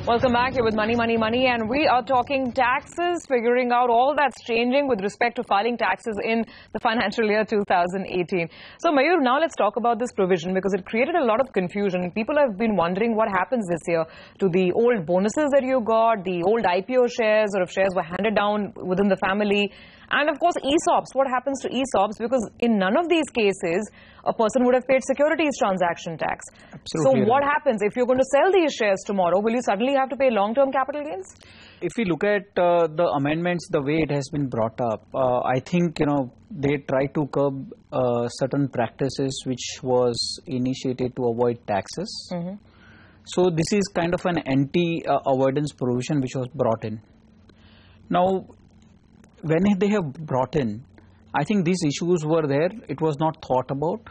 Welcome back. Here with Money, Money, Money, and we are talking taxes, figuring out all that's changing with respect to filing taxes in the financial year 2018. So, Mayur, now let's talk about this provision because it created a lot of confusion. People have been wondering what happens this year to the old bonuses that you got, the old IPO shares, or if shares were handed down within the family. And of course, ESOPs. What happens to ESOPs? Because in none of these cases, a person would have paid securities transaction tax. Absolutely. So what happens if you're going to sell these shares tomorrow? Will you suddenly have to pay long-term capital gains? If we look at the amendments, the way it has been brought up, I think, they try to curb certain practices which was initiated to avoid taxes. So this is kind of an anti-avoidance provision which was brought in. Now, when they have brought in, I think these issues were there, it was not thought about,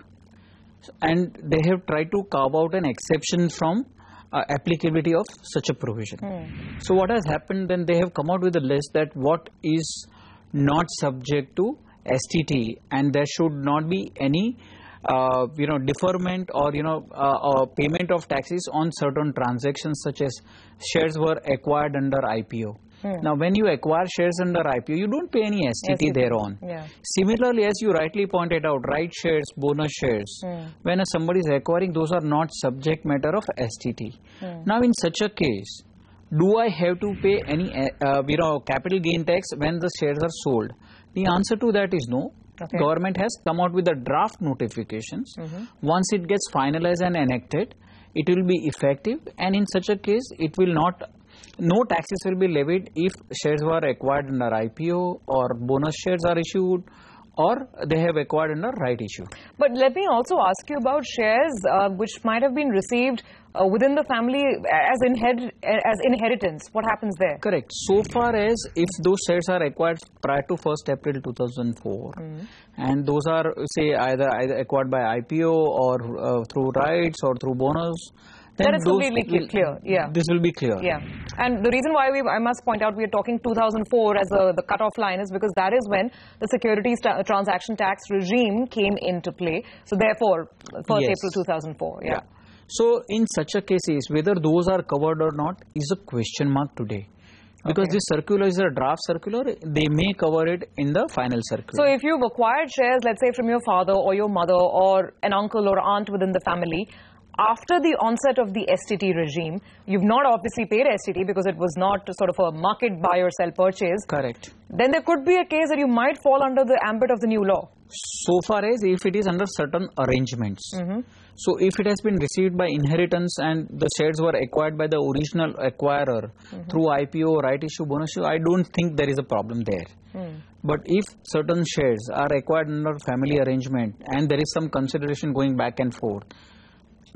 and they have tried to carve out an exception from applicability of such a provision. So what has happened then, they have come out with a list that what is not subject to STT, and there should not be any deferment or payment of taxes on certain transactions such as shares were acquired under IPO. Now, when you acquire shares under IPO, you don't pay any STT thereon. Similarly, as you rightly pointed out, right shares, bonus shares, when somebody is acquiring, those are not subject matter of STT. Now, in such a case, do I have to pay any capital gain tax when the shares are sold? The answer to that is no. Government has come out with the draft notifications. Once it gets finalized and enacted, it will be effective, and in such a case, it will not. No taxes will be levied if shares were acquired under IPO or bonus shares are issued or they have acquired under right issue. But let me also ask you about shares which might have been received within the family as inheritance. What happens there? Correct. So far as if those shares are acquired prior to 1st April 2004 and those are say either acquired by IPO or through rights or through bonus, then that is completely clear. This will be clear. And the reason why I must point out we are talking 2004 as the cutoff line is because that is when the securities transaction tax regime came into play. So therefore, 1st April 2004. So in such a cases, whether those are covered or not is a question mark today. Because this circular is a draft circular, they may cover it in the final circular. So if you've acquired shares, let's say from your father or your mother or an uncle or aunt within the family, after the onset of the STT regime, you've not obviously paid STT because it was not sort of a market buy or sell purchase. Correct. Then there could be a case that you might fall under the ambit of the new law. So far as if it is under certain arrangements. So if it has been received by inheritance and the shares were acquired by the original acquirer through IPO, right issue, bonus issue, I don't think there is a problem there. But if certain shares are acquired under family arrangement and there is some consideration going back and forth,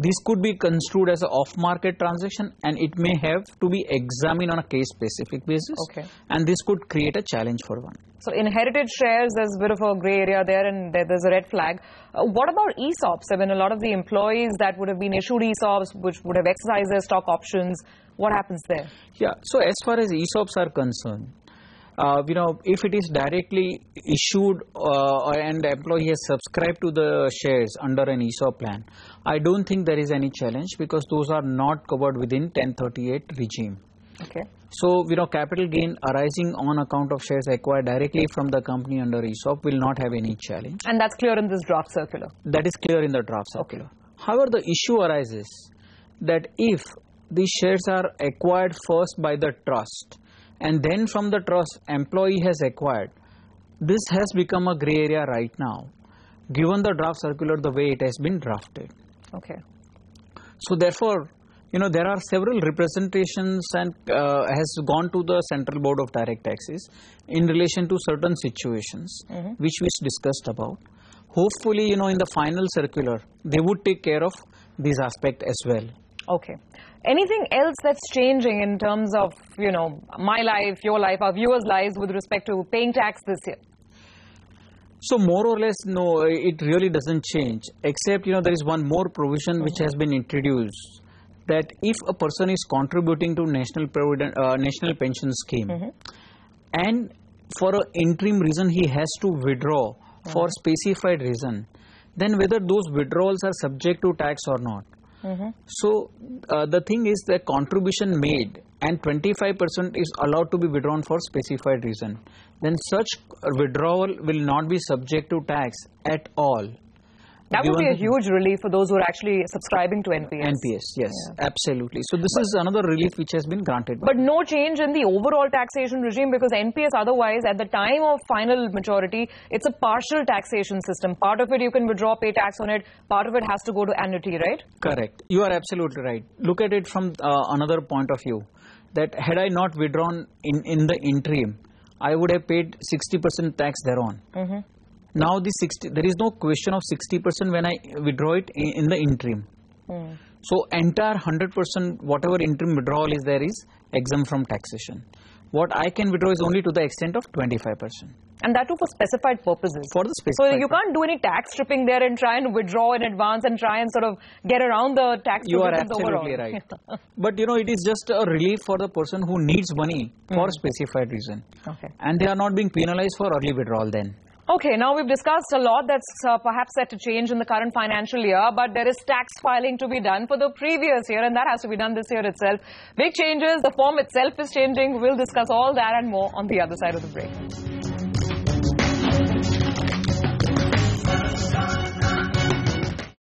this could be construed as an off-market transaction and it may have to be examined on a case-specific basis. And this could create a challenge for one. So inherited shares, there's a bit of a grey area there and there's a red flag. What about ESOPs? I mean, a lot of the employees that would have been issued ESOPs, which would have exercised their stock options, what happens there? So as far as ESOPs are concerned, if it is directly issued and the employee has subscribed to the shares under an ESOP plan, I don't think there is any challenge because those are not covered within 1038 regime. So, capital gain arising on account of shares acquired directly from the company under ESOP will not have any challenge. And that's clear in this draft circular? That is clear in the draft circular. However, the issue arises that if these shares are acquired first by the trust, and then from the trust employee has acquired, this has become a grey area right now, given the draft circular the way it has been drafted. So therefore, there are several representations and has gone to the Central Board of Direct Taxes in relation to certain situations which we discussed about. Hopefully, in the final circular, they would take care of this aspect as well. Anything else that's changing in terms of, my life, your life, our viewers' lives with respect to paying tax this year? So more or less, no, it really doesn't change, except, there is one more provision which has been introduced, that if a person is contributing to National Pension Scheme and for an interim reason he has to withdraw for specified reason, then whether those withdrawals are subject to tax or not. So the thing is the contribution made and 25% is allowed to be withdrawn for specified reason, then such withdrawal will not be subject to tax at all. That would be a huge relief for those who are actually subscribing to NPS. NPS, yes, absolutely. So this is another relief which has been granted. But no change in the overall taxation regime, because NPS otherwise, at the time of final maturity, it's a partial taxation system. Part of it you can withdraw, pay tax on it. Part of it has to go to annuity, right? Correct. You are absolutely right. Look at it from another point of view. That had I not withdrawn in the interim, I would have paid 60% tax thereon. Now there is no question of 60% when I withdraw it in the interim. So entire 100% whatever interim withdrawal is there is exempt from taxation. What I can withdraw is only to the extent of 25%. And that too for specified purposes. For the specified. So you can't do any tax stripping there and try and withdraw in advance and try and sort of get around the tax provisions. You are absolutely right. But it is just a relief for the person who needs money for a specified reason. And they are not being penalized for early withdrawal then. Okay, now we've discussed a lot that's perhaps set to change in the current financial year, but there is tax filing to be done for the previous year, and that has to be done this year itself. Big changes, the form itself is changing. We'll discuss all that and more on the other side of the break.